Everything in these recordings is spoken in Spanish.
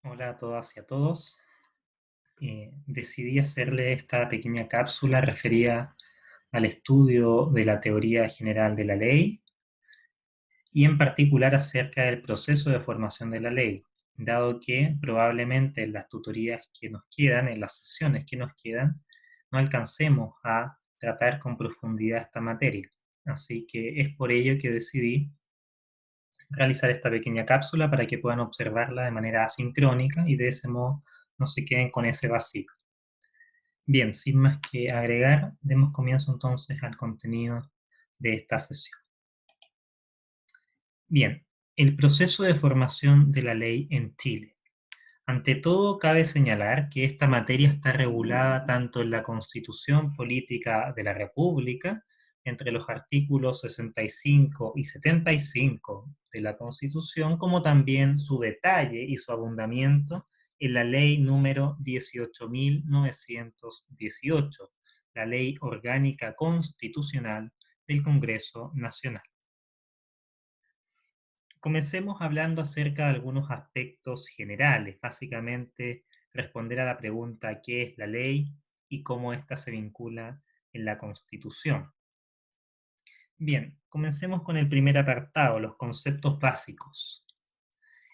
Hola a todas y a todos. Decidí hacerle esta pequeña cápsula referida al estudio de la teoría general de la ley y en particular acerca del proceso de formación de la ley, dado que probablemente en las tutorías que nos quedan, en las sesiones que nos quedan, no alcancemos a tratar con profundidad esta materia. Así que es por ello que decidí realizar esta pequeña cápsula para que puedan observarla de manera asincrónica y de ese modo no se queden con ese vacío. Bien, sin más que agregar, demos comienzo entonces al contenido de esta sesión. Bien, el proceso de formación de la ley en Chile. Ante todo, cabe señalar que esta materia está regulada tanto en la Constitución Política de la República, entre los artículos 65 y 75 de la Constitución, como también su detalle y su abundamiento en la Ley número 18.918, la Ley Orgánica Constitucional del Congreso Nacional. Comencemos hablando acerca de algunos aspectos generales, básicamente responder a la pregunta ¿qué es la ley y cómo ésta se vincula en la Constitución? Bien, comencemos con el primer apartado, los conceptos básicos.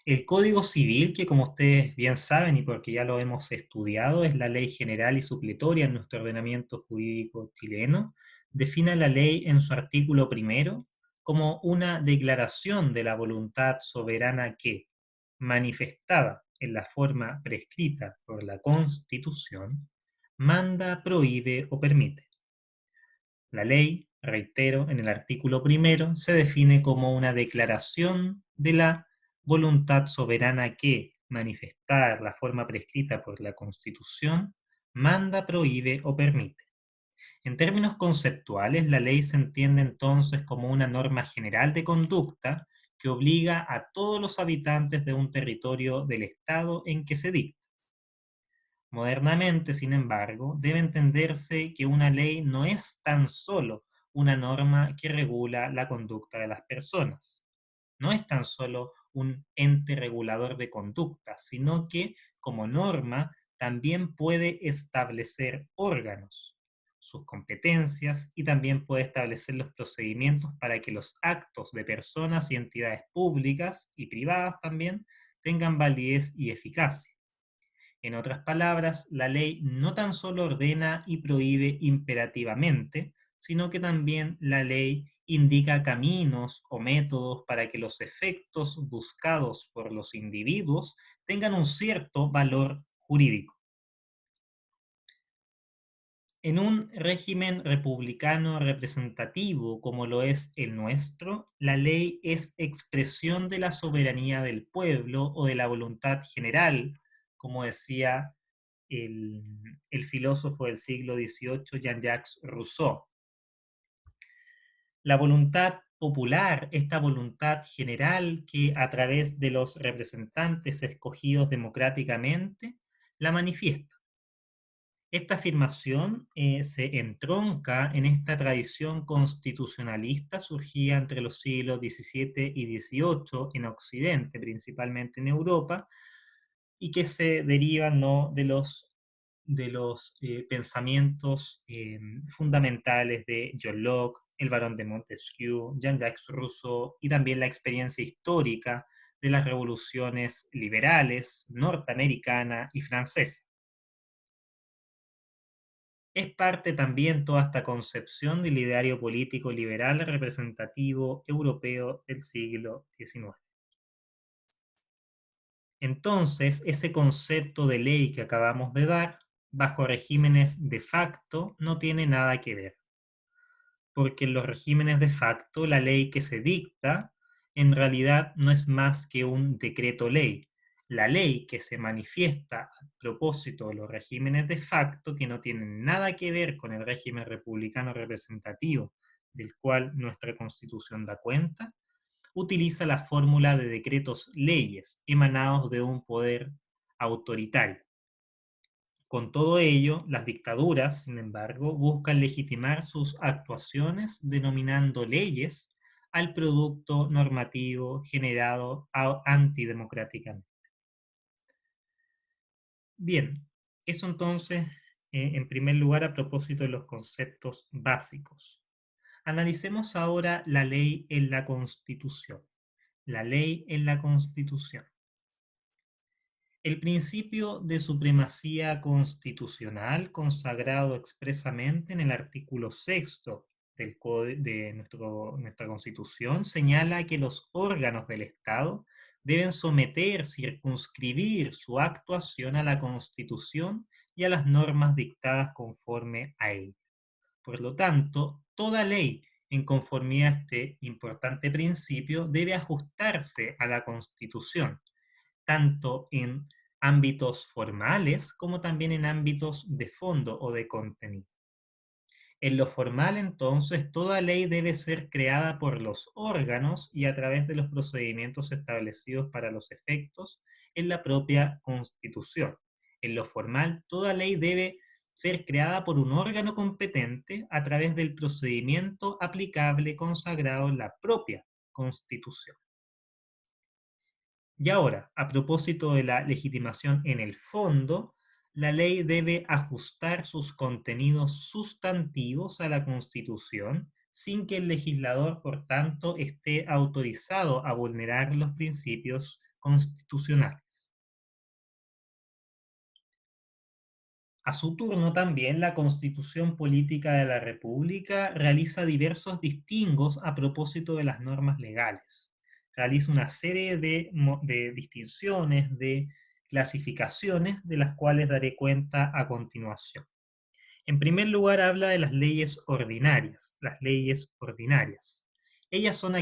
El Código Civil, que como ustedes bien saben y porque ya lo hemos estudiado, es la ley general y supletoria en nuestro ordenamiento jurídico chileno, define la ley en su artículo primero como una declaración de la voluntad soberana que, manifestada en la forma prescrita por la Constitución, manda, prohíbe o permite. La ley, reitero, en el artículo primero, se define como una declaración de la voluntad soberana que, manifestar la forma prescrita por la Constitución, manda, prohíbe o permite. En términos conceptuales, la ley se entiende entonces como una norma general de conducta que obliga a todos los habitantes de un territorio del Estado en que se dicta. Modernamente, sin embargo, debe entenderse que una ley no es tan solo una norma que regula la conducta de las personas. No es tan solo un ente regulador de conducta, sino que, como norma, también puede establecer órganos, sus competencias y también puede establecer los procedimientos para que los actos de personas y entidades públicas y privadas también tengan validez y eficacia. En otras palabras, la ley no tan solo ordena y prohíbe imperativamente, sino que también la ley indica caminos o métodos para que los efectos buscados por los individuos tengan un cierto valor jurídico. En un régimen republicano representativo como lo es el nuestro, la ley es expresión de la soberanía del pueblo o de la voluntad general, como decía el, el filósofo del siglo XVIII, Jean-Jacques Rousseau. La voluntad popular, esta voluntad general que a través de los representantes escogidos democráticamente, la manifiesta. Esta afirmación se entronca en esta tradición constitucionalista surgida entre los siglos XVII y XVIII en Occidente, principalmente en Europa, y que se derivan, ¿no?, de los pensamientos fundamentales de John Locke, el Barón de Montesquieu, Jean-Jacques Rousseau y también la experiencia histórica de las revoluciones liberales norteamericana y francesa. Es parte también toda esta concepción del ideario político liberal representativo europeo del siglo XIX. Entonces, ese concepto de ley que acabamos de dar, bajo regímenes de facto, no tiene nada que ver, porque en los regímenes de facto la ley que se dicta en realidad no es más que un decreto ley. La ley que se manifiesta a propósito de los regímenes de facto, que no tienen nada que ver con el régimen republicano representativo del cual nuestra Constitución da cuenta, utiliza la fórmula de decretos leyes emanados de un poder autoritario. Con todo ello, las dictaduras, sin embargo, buscan legitimar sus actuaciones denominando leyes al producto normativo generado antidemocráticamente. Bien, eso entonces, en primer lugar, a propósito de los conceptos básicos. Analicemos ahora la ley en la Constitución. La ley en la Constitución. El principio de supremacía constitucional, consagrado expresamente en el artículo sexto de nuestra Constitución, señala que los órganos del Estado deben someter, circunscribir su actuación a la Constitución y a las normas dictadas conforme a ella. Por lo tanto, toda ley en conformidad a este importante principio debe ajustarse a la Constitución, tanto en ámbitos formales como también en ámbitos de fondo o de contenido. En lo formal, entonces, toda ley debe ser creada por los órganos y a través de los procedimientos establecidos para los efectos en la propia Constitución. En lo formal, toda ley debe ser creada por un órgano competente a través del procedimiento aplicable consagrado en la propia Constitución. Y ahora, a propósito de la legitimación en el fondo, la ley debe ajustar sus contenidos sustantivos a la Constitución sin que el legislador, por tanto, esté autorizado a vulnerar los principios constitucionales. A su turno también, la Constitución Política de la República realiza diversos distingos a propósito de las normas legales. Realiza una serie de distinciones, de clasificaciones, de las cuales daré cuenta a continuación. En primer lugar, habla de las leyes ordinarias. Las leyes ordinarias. Ellas son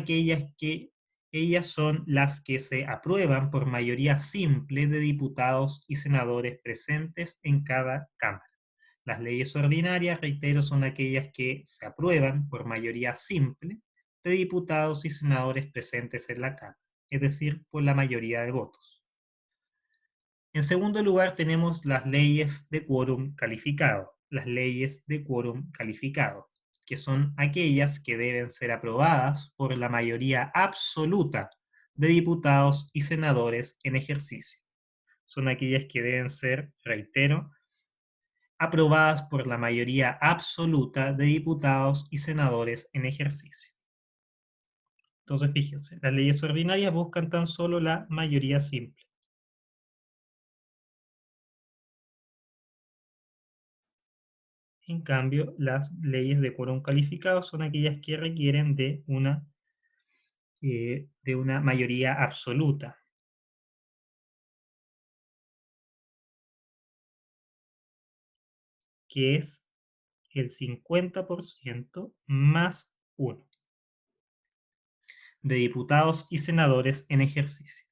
ellas son las que se aprueban por mayoría simple de diputados y senadores presentes en cada cámara. Las leyes ordinarias, reitero, son aquellas que se aprueban por mayoría simple de diputados y senadores presentes en la cámara, es decir, por la mayoría de votos. En segundo lugar, tenemos las leyes de quórum calificado. Las leyes de quórum calificado, que son aquellas que deben ser aprobadas por la mayoría absoluta de diputados y senadores en ejercicio. Son aquellas que deben ser, reitero, aprobadas por la mayoría absoluta de diputados y senadores en ejercicio. Entonces, fíjense, las leyes ordinarias buscan tan solo la mayoría simple. En cambio, las leyes de quórum calificado son aquellas que requieren de una mayoría absoluta, que es el 50% más uno de diputados y senadores en ejercicio.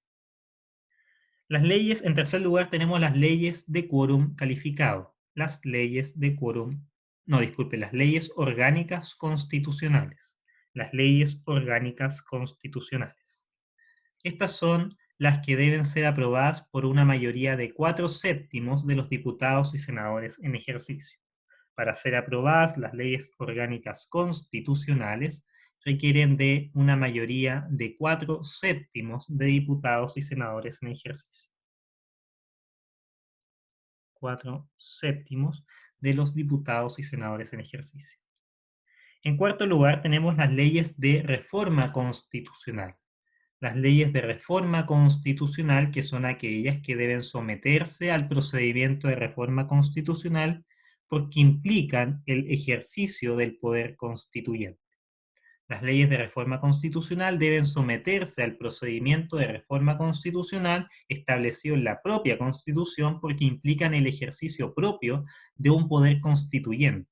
Las leyes, en tercer lugar, tenemos las leyes de quórum calificado. Las leyes de quórum, no, disculpe, las leyes orgánicas constitucionales. Las leyes orgánicas constitucionales. Estas son las que deben ser aprobadas por una mayoría de 4/7 de los diputados y senadores en ejercicio. Para ser aprobadas, las leyes orgánicas constitucionales requieren de una mayoría de 4/7 de diputados y senadores en ejercicio. 4/7 de los diputados y senadores en ejercicio. En cuarto lugar, tenemos las leyes de reforma constitucional. Las leyes de reforma constitucional, que son aquellas que deben someterse al procedimiento de reforma constitucional porque implican el ejercicio del poder constituyente. Las leyes de reforma constitucional deben someterse al procedimiento de reforma constitucional establecido en la propia Constitución porque implican el ejercicio propio de un poder constituyente,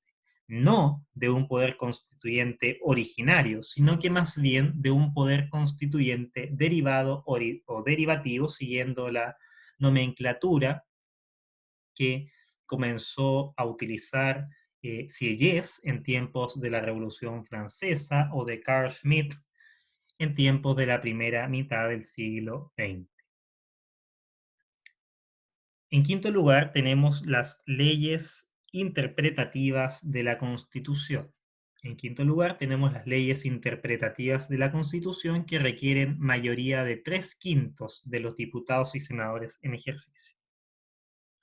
no de un poder constituyente originario, sino que más bien de un poder constituyente derivado o derivativo, siguiendo la nomenclatura que comenzó a utilizar Sieyès en tiempos de la Revolución Francesa o de Carl Schmitt en tiempos de la primera mitad del siglo XX. En quinto lugar, tenemos las leyes interpretativas de la Constitución. En quinto lugar, tenemos las leyes interpretativas de la Constitución que requieren mayoría de 3/5 de los diputados y senadores en ejercicio.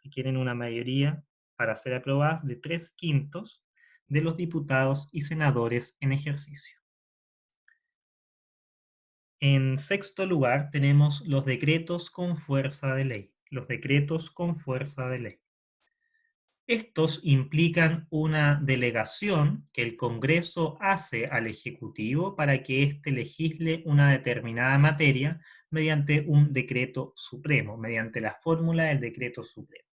Requieren una mayoría para ser aprobadas de 3/5 de los diputados y senadores en ejercicio. En sexto lugar, tenemos los decretos con fuerza de ley. Los decretos con fuerza de ley. Estos implican una delegación que el Congreso hace al Ejecutivo para que éste legisle una determinada materia mediante un decreto supremo, mediante la fórmula del decreto supremo.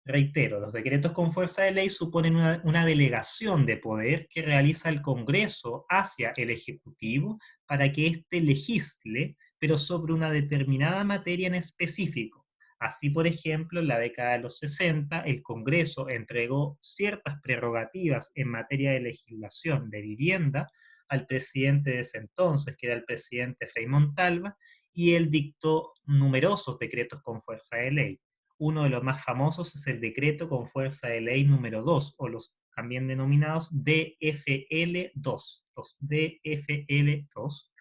Reitero, los decretos con fuerza de ley suponen una delegación de poder que realiza el Congreso hacia el Ejecutivo para que éste legisle, pero sobre una determinada materia en específico. Así, por ejemplo, en la década de los 60, el Congreso entregó ciertas prerrogativas en materia de legislación de vivienda al presidente de ese entonces, que era el presidente Frei Montalva, y él dictó numerosos decretos con fuerza de ley. Uno de los más famosos es el decreto con fuerza de ley número 2, o los también denominados DFL2, los DFL2,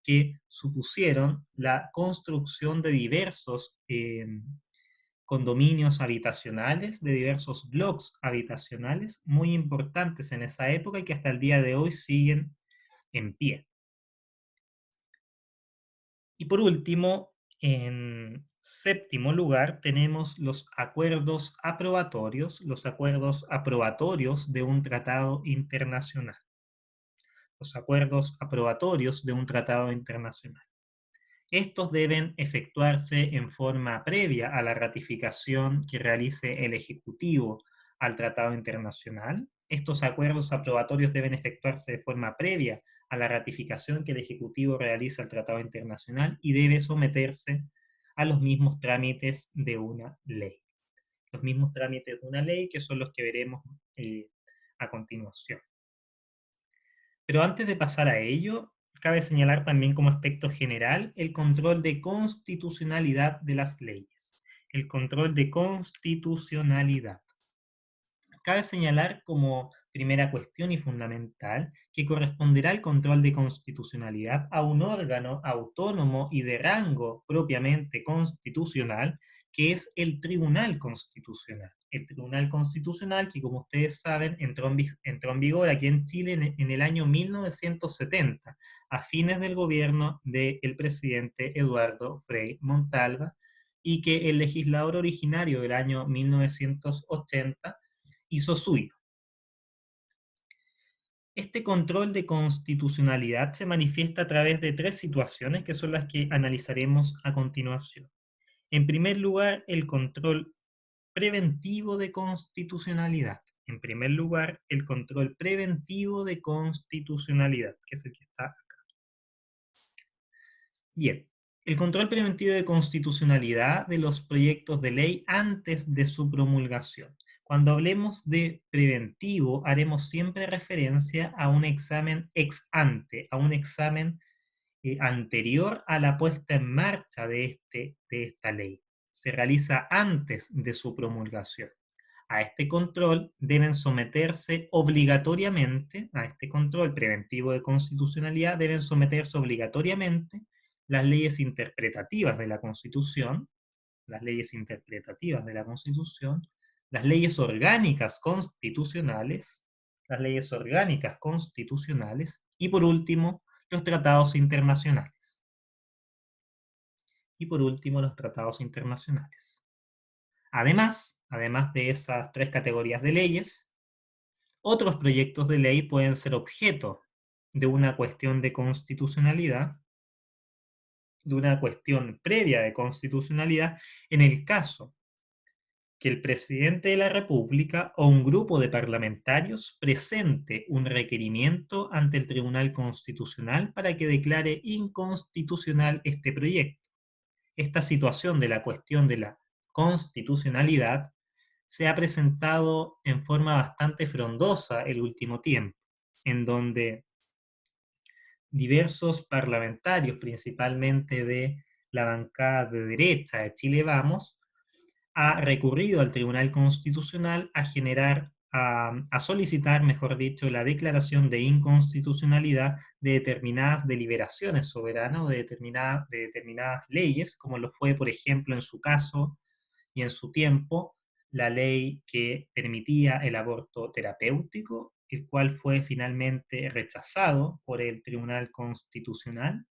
que supusieron la construcción de diversos condominios habitacionales, de diversos bloques habitacionales muy importantes en esa época y que hasta el día de hoy siguen en pie. Y por último, en séptimo lugar, tenemos los acuerdos aprobatorios de un tratado internacional. Los acuerdos aprobatorios de un tratado internacional. Estos deben efectuarse en forma previa a la ratificación que realice el Ejecutivo al tratado internacional. Estos acuerdos aprobatorios deben efectuarse de forma previa a la ratificación que el Ejecutivo realiza al tratado internacional y debe someterse a los mismos trámites de una ley. Los mismos trámites de una ley que son los que veremos a continuación. Pero antes de pasar a ello, cabe señalar también como aspecto general el control de constitucionalidad de las leyes. El control de constitucionalidad. Cabe señalar como primera cuestión y fundamental que corresponderá el control de constitucionalidad a un órgano autónomo y de rango propiamente constitucional, que es el Tribunal Constitucional. El Tribunal Constitucional que, como ustedes saben, entró en vigor aquí en Chile en el año 1970, a fines del gobierno del presidente Eduardo Frei Montalva, y que el legislador originario del año 1980 hizo suyo. Este control de constitucionalidad se manifiesta a través de tres situaciones que son las que analizaremos a continuación. En primer lugar, el control preventivo de constitucionalidad. En primer lugar, el control preventivo de constitucionalidad, que es el que está acá. Bien, el control preventivo de constitucionalidad de los proyectos de ley antes de su promulgación. Cuando hablemos de preventivo, haremos siempre referencia a un examen ex ante, a un examen anterior a la puesta en marcha de esta ley. Se realiza antes de su promulgación. A este control deben someterse obligatoriamente, a este control preventivo de constitucionalidad, deben someterse obligatoriamente las leyes interpretativas de la Constitución, las leyes interpretativas de la Constitución, las leyes orgánicas constitucionales, y por último, los tratados internacionales. Además de esas tres categorías de leyes, otros proyectos de ley pueden ser objeto de una cuestión de constitucionalidad, de una cuestión previa de constitucionalidad, en el caso que el presidente de la República o un grupo de parlamentarios presente un requerimiento ante el Tribunal Constitucional para que declare inconstitucional este proyecto. Esta situación de la cuestión de la constitucionalidad se ha presentado en forma bastante frondosa el último tiempo, en donde diversos parlamentarios, principalmente de la bancada de derecha de Chile Vamos, ha recurrido al Tribunal Constitucional a solicitar, mejor dicho, la declaración de inconstitucionalidad de determinadas deliberaciones soberanas o de determinadas leyes, como lo fue, por ejemplo, en su caso, y en su tiempo la ley que permitía el aborto terapéutico, el cual fue finalmente rechazado por el Tribunal Constitucional.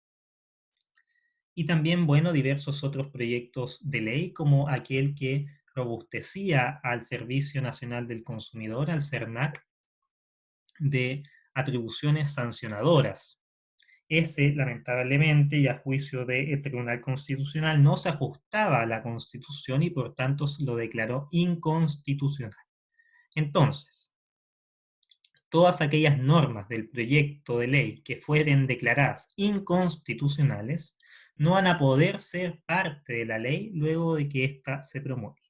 Y también, bueno, diversos otros proyectos de ley, como aquel que robustecía al Servicio Nacional del Consumidor, al CERNAC, de atribuciones sancionadoras. Ese, lamentablemente, y a juicio del Tribunal Constitucional, no se ajustaba a la Constitución y por tanto se lo declaró inconstitucional. Entonces, todas aquellas normas del proyecto de ley que fueren declaradas inconstitucionales no van a poder ser parte de la ley luego de que ésta se promulgue.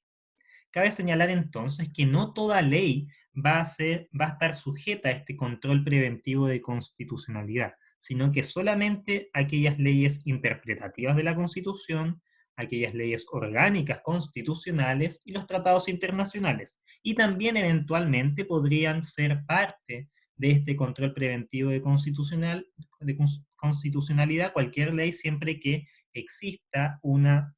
Cabe señalar entonces que no toda ley va a estar sujeta a este control preventivo de constitucionalidad, sino que solamente aquellas leyes interpretativas de la Constitución, aquellas leyes orgánicas constitucionales y los tratados internacionales. Y también eventualmente podrían ser parte de este control preventivo de constitucionalidad cualquier ley siempre que exista una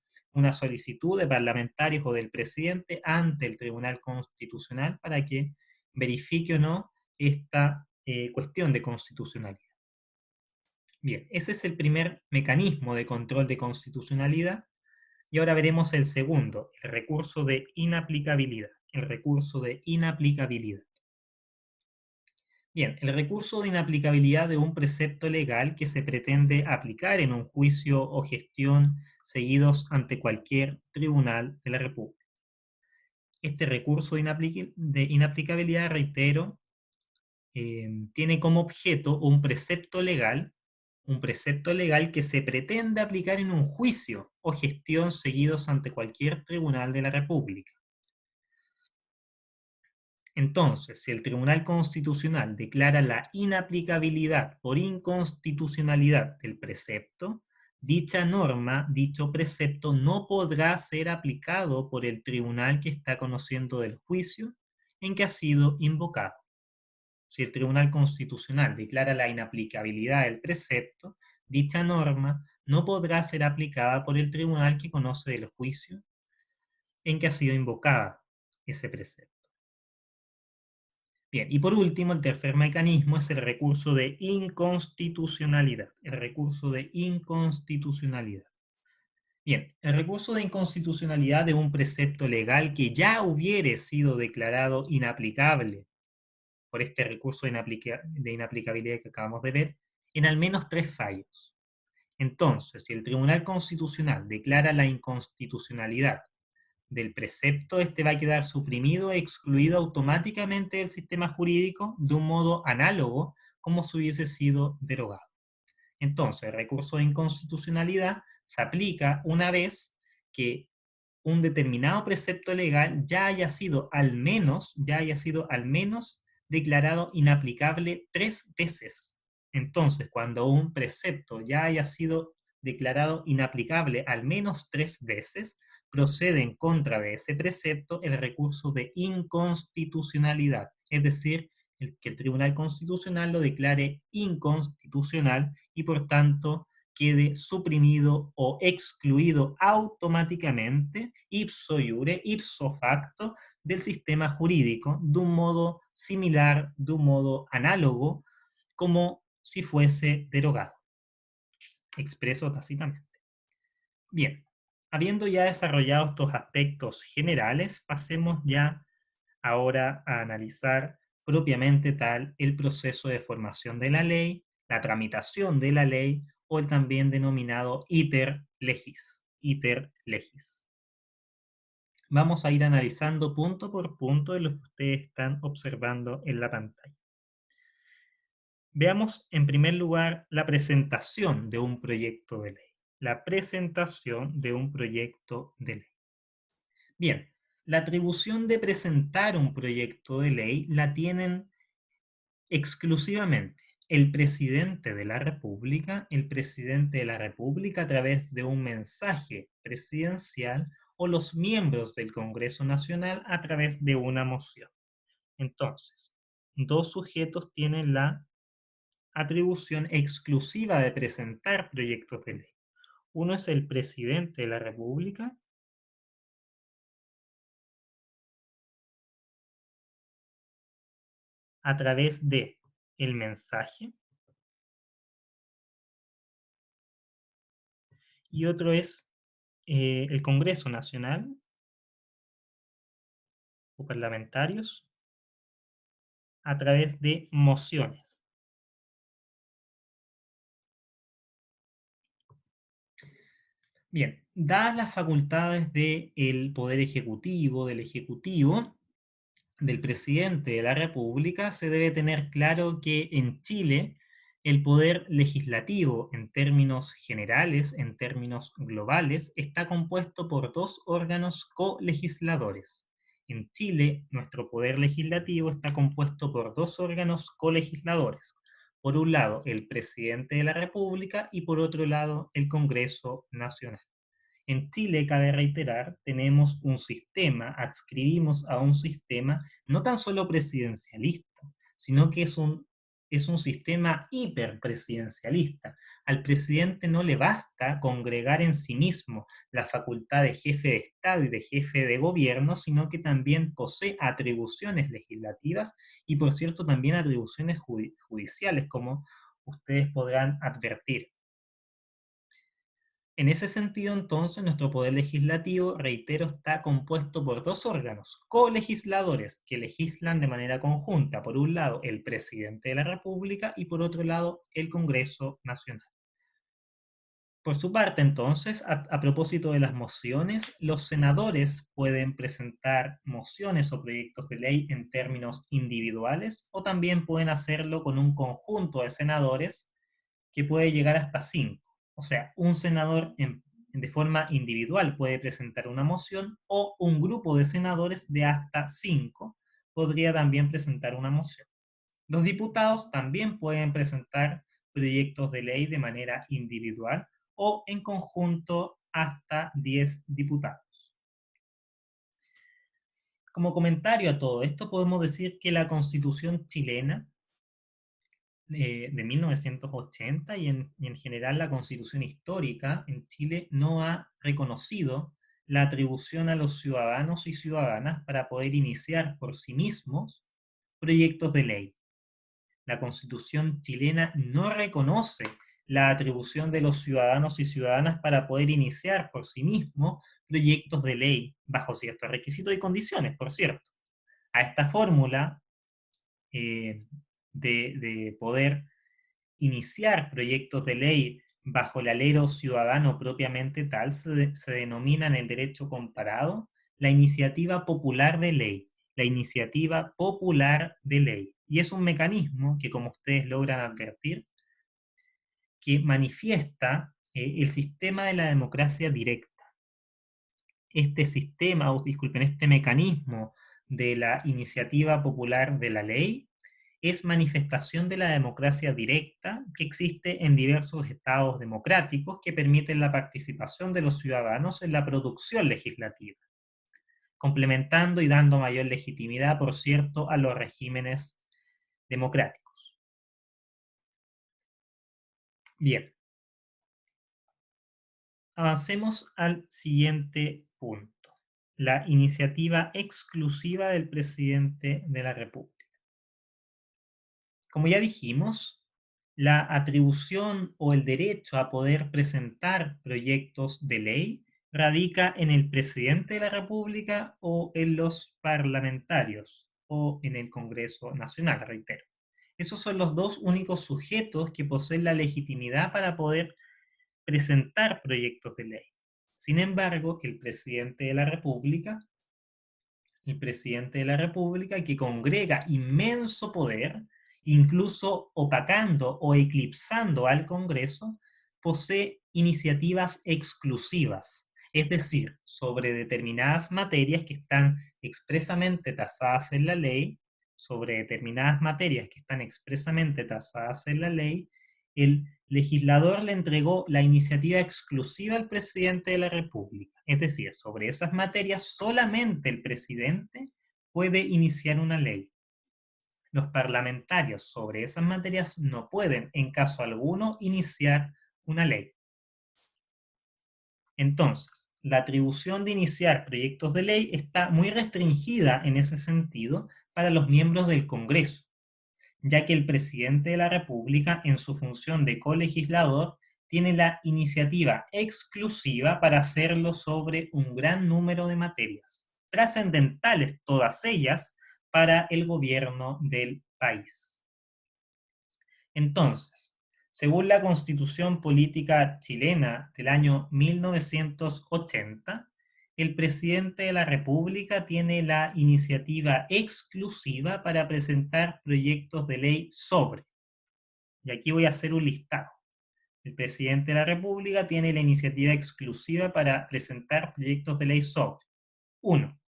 solicitud de parlamentarios o del presidente ante el Tribunal Constitucional para que verifique o no esta cuestión de constitucionalidad. Bien, ese es el primer mecanismo de control de constitucionalidad y ahora veremos el segundo, el recurso de inaplicabilidad. El recurso de inaplicabilidad. Bien, el recurso de inaplicabilidad de un precepto legal que se pretende aplicar en un juicio o gestión seguidos ante cualquier tribunal de la República. Este recurso de inaplicabilidad, reitero, tiene como objeto un precepto legal que se pretende aplicar en un juicio o gestión seguidos ante cualquier tribunal de la República. Entonces, si el Tribunal Constitucional declara la inaplicabilidad por inconstitucionalidad del precepto, dicha norma, dicho precepto, no podrá ser aplicado por el tribunal que está conociendo del juicio en que ha sido invocado. Si el Tribunal Constitucional declara la inaplicabilidad del precepto, dicha norma no podrá ser aplicada por el tribunal que conoce del juicio en que ha sido invocada ese precepto. Bien, y por último, el tercer mecanismo es el recurso de inconstitucionalidad. El recurso de inconstitucionalidad. Bien, el recurso de inconstitucionalidad de un precepto legal que ya hubiere sido declarado inaplicable por este recurso de inaplicabilidad que acabamos de ver, en al menos 3 fallos. Entonces, si el Tribunal Constitucional declara la inconstitucionalidad del precepto, este va a quedar suprimido e excluido automáticamente del sistema jurídico de un modo análogo como si hubiese sido derogado. Entonces, el recurso de inconstitucionalidad se aplica una vez que un determinado precepto legal ya haya sido al menos declarado inaplicable 3 veces. Entonces, cuando un precepto ya haya sido declarado inaplicable al menos 3 veces, procede en contra de ese precepto el recurso de inconstitucionalidad, es decir, que el Tribunal Constitucional lo declare inconstitucional y por tanto quede suprimido o excluido automáticamente, ipso iure, ipso facto, del sistema jurídico, de un modo similar, de un modo análogo, como si fuese derogado, expreso tácitamente. Bien, habiendo ya desarrollado estos aspectos generales, pasemos ya ahora a analizar propiamente tal el proceso de formación de la ley, la tramitación de la ley o el también denominado iter legis. Iter legis. Vamos a ir analizando punto por punto de lo que ustedes están observando en la pantalla. Veamos en primer lugar la presentación de un proyecto de ley. La presentación de un proyecto de ley. Bien, la atribución de presentar un proyecto de ley la tienen exclusivamente el presidente de la República, a través de un mensaje presidencial o los miembros del Congreso Nacional a través de una moción. Entonces, dos sujetos tienen la atribución exclusiva de presentar proyectos de ley. Uno es el presidente de la República a través de el mensaje y otro es el Congreso Nacional o parlamentarios a través de mociones. Bien, dadas las facultades del Poder Ejecutivo, del Ejecutivo, del presidente de la República, se debe tener claro que en Chile el poder legislativo, en términos generales, en términos globales, está compuesto por dos órganos colegisladores. En Chile, nuestro poder legislativo está compuesto por dos órganos colegisladores. Por un lado, el presidente de la República y por otro lado, el Congreso Nacional. En Chile, cabe reiterar, tenemos un sistema, adscribimos a un sistema no tan solo presidencialista, sino que es un sistema hiperpresidencialista. Al presidente no le basta congregar en sí mismo la facultad de jefe de Estado y de jefe de gobierno, sino que también posee atribuciones legislativas y, por cierto, también atribuciones judiciales, como ustedes podrán advertir. En ese sentido, entonces, nuestro poder legislativo, reitero, está compuesto por dos órganos colegisladores que legislan de manera conjunta. Por un lado, el presidente de la República y por otro lado, el Congreso Nacional. Por su parte, entonces, a propósito de las mociones, los senadores pueden presentar mociones o proyectos de ley en términos individuales o también pueden hacerlo con un conjunto de senadores que puede llegar hasta 5. O sea, un senador de forma individual puede presentar una moción o un grupo de senadores de hasta 5 podría también presentar una moción. Los diputados también pueden presentar proyectos de ley de manera individual o en conjunto hasta 10 diputados. Como comentario a todo esto, podemos decir que la Constitución chilena de 1980 y en general la Constitución histórica en Chile no ha reconocido la atribución a los ciudadanos y ciudadanas para poder iniciar por sí mismos proyectos de ley. La Constitución chilena no reconoce la atribución de los ciudadanos y ciudadanas para poder iniciar por sí mismos proyectos de ley bajo ciertos requisitos y condiciones, por cierto. A esta fórmula de poder iniciar proyectos de ley bajo el alero ciudadano propiamente tal se denomina en el derecho comparado la iniciativa popular de ley, la iniciativa popular de ley. Y es un mecanismo que, como ustedes logran advertir, que manifiesta el sistema de la democracia directa. Este sistema, o disculpen, este mecanismo de la iniciativa popular de la ley es manifestación de la democracia directa que existe en diversos estados democráticos que permiten la participación de los ciudadanos en la producción legislativa, complementando y dando mayor legitimidad, por cierto, a los regímenes democráticos. Bien, avancemos al siguiente punto, la iniciativa exclusiva del presidente de la República. Como ya dijimos, la atribución o el derecho a poder presentar proyectos de ley radica en el presidente de la República o en los parlamentarios o en el Congreso Nacional, reitero. Esos son los dos únicos sujetos que poseen la legitimidad para poder presentar proyectos de ley. Sin embargo, el presidente de la República que congrega inmenso poder, incluso opacando o eclipsando al Congreso, posee iniciativas exclusivas, es decir, sobre determinadas materias que están expresamente tasadas en la ley, el legislador le entregó la iniciativa exclusiva al presidente de la República. Es decir, sobre esas materias solamente el presidente puede iniciar una ley. Los parlamentarios sobre esas materias no pueden, en caso alguno, iniciar una ley. Entonces, la atribución de iniciar proyectos de ley está muy restringida en ese sentido para los miembros del Congreso. ya que el presidente de la República, en su función de colegislador, tiene la iniciativa exclusiva para hacerlo sobre un gran número de materias, trascendentales todas ellas para el gobierno del país. Entonces, según la Constitución Política Chilena del año 1980, el presidente de la República tiene la iniciativa exclusiva para presentar proyectos de ley sobre. Y aquí voy a hacer un listado. El presidente de la República tiene la iniciativa exclusiva para presentar proyectos de ley sobre. 1.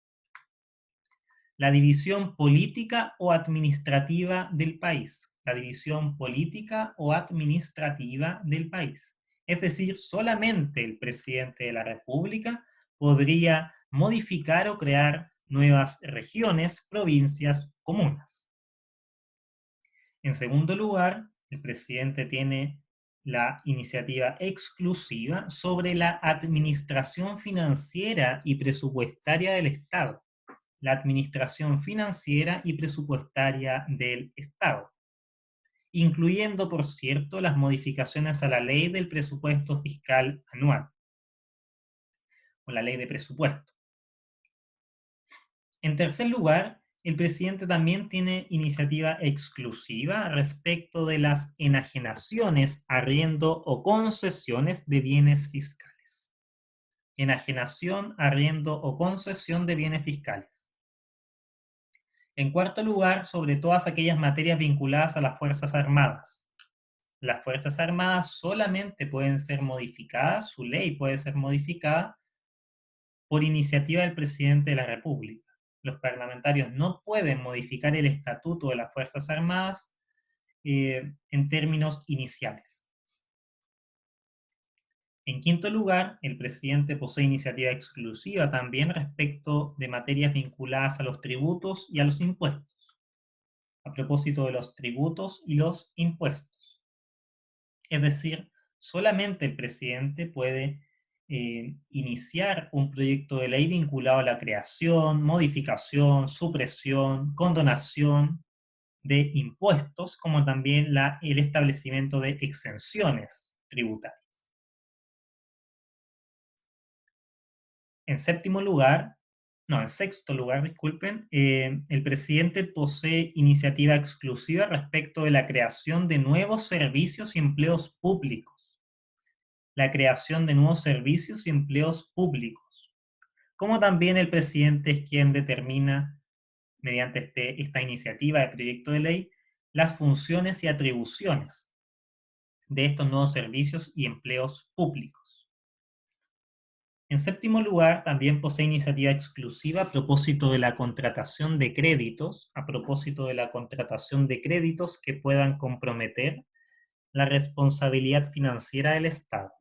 La división política o administrativa del país. La división política o administrativa del país. Es decir, solamente el presidente de la República podría modificar o crear nuevas regiones, provincias, comunas. En segundo lugar, el presidente tiene la iniciativa exclusiva sobre la administración financiera y presupuestaria del Estado. La administración financiera y presupuestaria del Estado, incluyendo, por cierto, las modificaciones a la ley del presupuesto fiscal anual, o la ley de presupuesto. En tercer lugar, el presidente también tiene iniciativa exclusiva respecto de las enajenaciones, arriendo o concesiones de bienes fiscales. Enajenación, arriendo o concesión de bienes fiscales. En cuarto lugar, sobre todas aquellas materias vinculadas a las Fuerzas Armadas. Las Fuerzas Armadas solamente pueden ser modificadas, su ley puede ser modificada por iniciativa del presidente de la República. Los parlamentarios no pueden modificar el estatuto de las Fuerzas Armadas en términos iniciales. En quinto lugar, el presidente posee iniciativa exclusiva también respecto de materias vinculadas a los tributos y a los impuestos. A propósito de los tributos y los impuestos. Es decir, solamente el presidente puede iniciar un proyecto de ley vinculado a la creación, modificación, supresión, condonación de impuestos, como también el establecimiento de exenciones tributarias. En sexto lugar, disculpen, el presidente posee iniciativa exclusiva respecto de la creación de nuevos servicios y empleos públicos. La creación de nuevos servicios y empleos públicos. Como también el presidente es quien determina, mediante esta iniciativa de proyecto de ley, las funciones y atribuciones de estos nuevos servicios y empleos públicos. En séptimo lugar, también posee iniciativa exclusiva a propósito de la contratación de créditos, que puedan comprometer la responsabilidad financiera del Estado.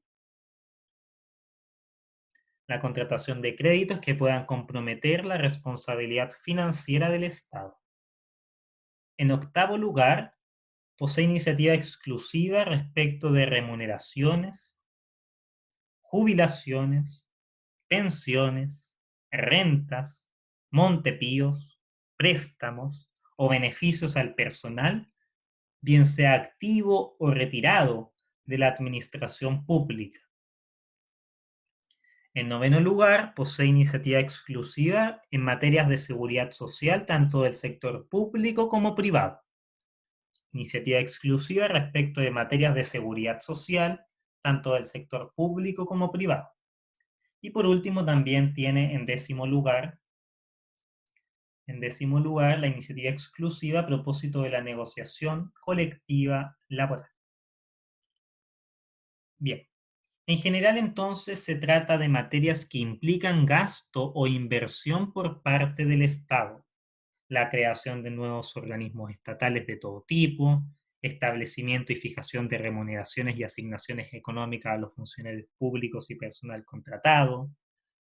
La contratación de créditos que puedan comprometer la responsabilidad financiera del Estado. En octavo lugar, posee iniciativa exclusiva respecto de remuneraciones, jubilaciones, pensiones, rentas, montepíos, préstamos o beneficios al personal, bien sea activo o retirado de la administración pública. En noveno lugar, posee iniciativa exclusiva en materias de seguridad social, tanto del sector público como privado. Iniciativa exclusiva respecto de materias de seguridad social, tanto del sector público como privado. Y por último, también tiene en décimo lugar, la iniciativa exclusiva a propósito de la negociación colectiva laboral. Bien. En general, entonces, se trata de materias que implican gasto o inversión por parte del Estado, la creación de nuevos organismos estatales de todo tipo, establecimiento y fijación de remuneraciones y asignaciones económicas a los funcionarios públicos y personal contratado,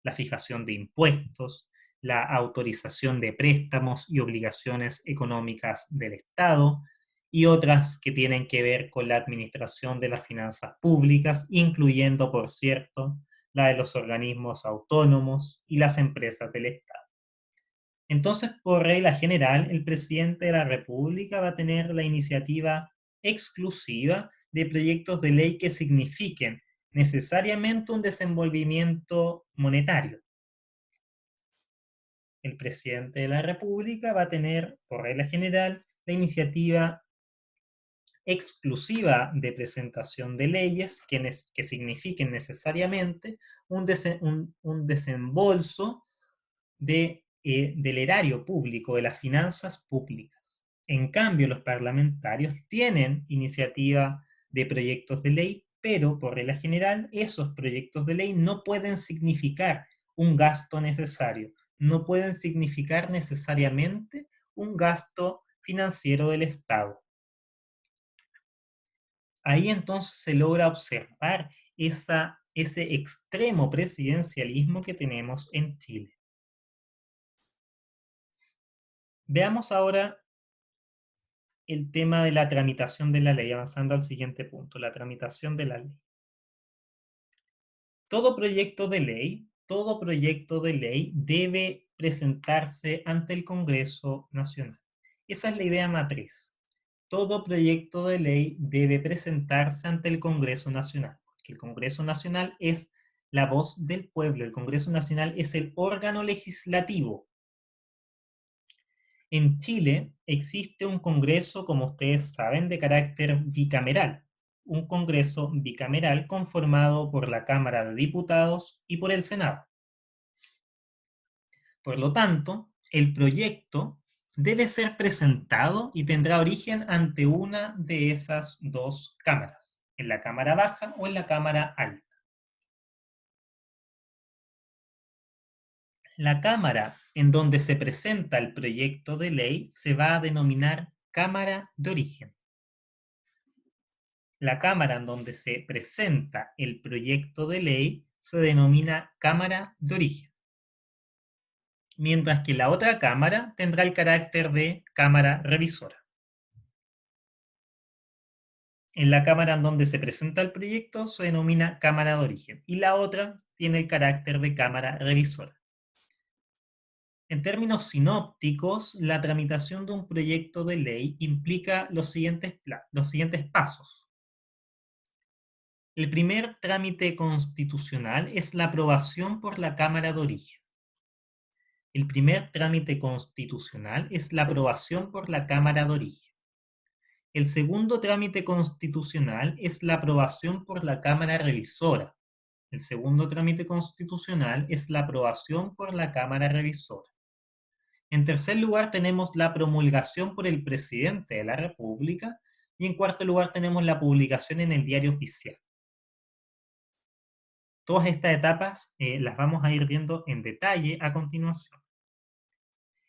la fijación de impuestos, la autorización de préstamos y obligaciones económicas del Estado, y otras que tienen que ver con la administración de las finanzas públicas, incluyendo, por cierto, la de los organismos autónomos y las empresas del Estado. Entonces, por regla general, el presidente de la República va a tener la iniciativa exclusiva de proyectos de ley que signifiquen necesariamente un desenvolvimiento monetario. El presidente de la República va a tener, por regla general, la iniciativa exclusiva de presentación de leyes que signifiquen necesariamente un desembolso del erario público, de las finanzas públicas. En cambio, los parlamentarios tienen iniciativa de proyectos de ley, pero por regla general, esos proyectos de ley no pueden significar un gasto necesario, no pueden significar necesariamente un gasto financiero del Estado. Ahí entonces se logra observar ese extremo presidencialismo que tenemos en Chile. Veamos ahora el tema de la tramitación de la ley, avanzando al siguiente punto, la tramitación de la ley. Todo proyecto de ley debe presentarse ante el Congreso Nacional. Esa es la idea matriz. Todo proyecto de ley debe presentarse ante el Congreso Nacional, porque el Congreso Nacional es la voz del pueblo, el Congreso Nacional es el órgano legislativo. En Chile existe un Congreso, como ustedes saben, de carácter bicameral, un Congreso bicameral conformado por la Cámara de Diputados y por el Senado. Por lo tanto, el proyecto debe ser presentado y tendrá origen ante una de esas dos cámaras, en la Cámara Baja o en la Cámara Alta. La Cámara en donde se presenta el proyecto de ley se va a denominar Cámara de Origen. La Cámara en donde se presenta el proyecto de ley se denomina Cámara de Origen, mientras que la otra Cámara tendrá el carácter de Cámara Revisora. En la Cámara en donde se presenta el proyecto se denomina Cámara de Origen y la otra tiene el carácter de Cámara Revisora. En términos sinópticos, la tramitación de un proyecto de ley implica los siguientes pasos. El primer trámite constitucional es la aprobación por la Cámara de Origen. El primer trámite constitucional es la aprobación por la Cámara de Origen. El segundo trámite constitucional es la aprobación por la Cámara Revisora. El segundo trámite constitucional es la aprobación por la Cámara Revisora. En tercer lugar, tenemos la promulgación por el presidente de la República. Y en cuarto lugar, tenemos la publicación en el Diario Oficial. Todas estas etapas las vamos a ir viendo en detalle a continuación.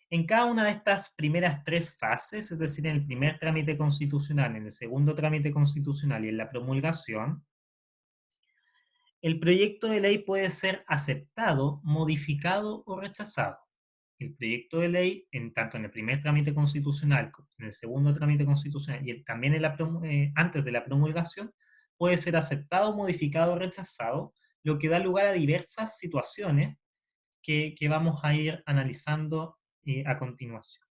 En cada una de estas primeras tres fases, es decir, en el primer trámite constitucional, en el segundo trámite constitucional y en la promulgación, el proyecto de ley puede ser aceptado, modificado o rechazado. El proyecto de ley, tanto en el primer trámite constitucional, en el segundo trámite constitucional y también antes de la promulgación, puede ser aceptado, modificado o rechazado, lo que da lugar a diversas situaciones que vamos a ir analizando a continuación.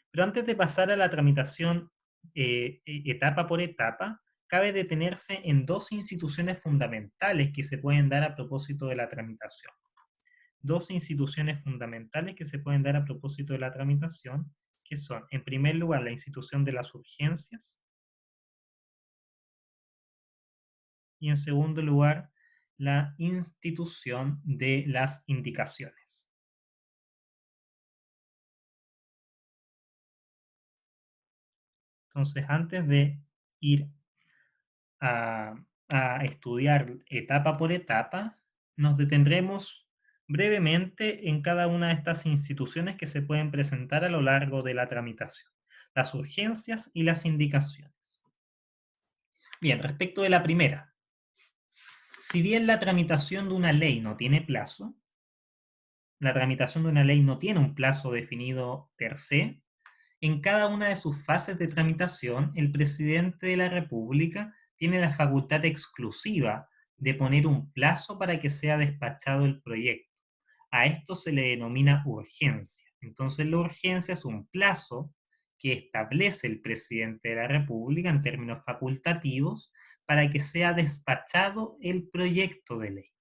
Pero antes de pasar a la tramitación etapa por etapa, cabe detenerse en dos instituciones fundamentales que se pueden dar a propósito de la tramitación. Dos instituciones fundamentales que se pueden dar a propósito de la tramitación, que son, en primer lugar, la institución de las urgencias y, en segundo lugar, la institución de las indicaciones. Entonces, antes de ir a, a estudiar etapa por etapa, nos detendremos brevemente en cada una de estas instituciones que se pueden presentar a lo largo de la tramitación, las urgencias y las indicaciones. Bien, respecto de la primera, si bien la tramitación de una ley no tiene plazo, la tramitación de una ley no tiene un plazo definido per se, en cada una de sus fases de tramitación, el presidente de la República tiene la facultad exclusiva de poner un plazo para que sea despachado el proyecto. A esto se le denomina urgencia. Entonces, la urgencia es un plazo que establece el presidente de la República en términos facultativos para que sea despachado el proyecto de ley.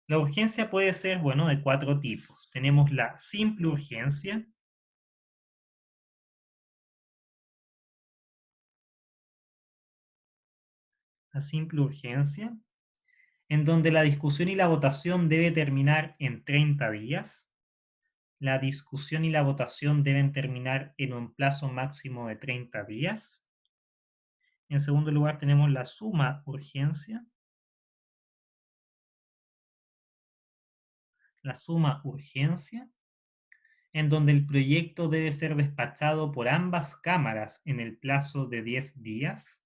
La urgencia puede ser, bueno, de cuatro tipos. Tenemos la simple urgencia, en donde la discusión y la votación debe terminar en 30 días. La discusión y la votación deben terminar en un plazo máximo de 30 días. En segundo lugar, tenemos la suma urgencia. La suma urgencia, en donde el proyecto debe ser despachado por ambas cámaras en el plazo de 10 días.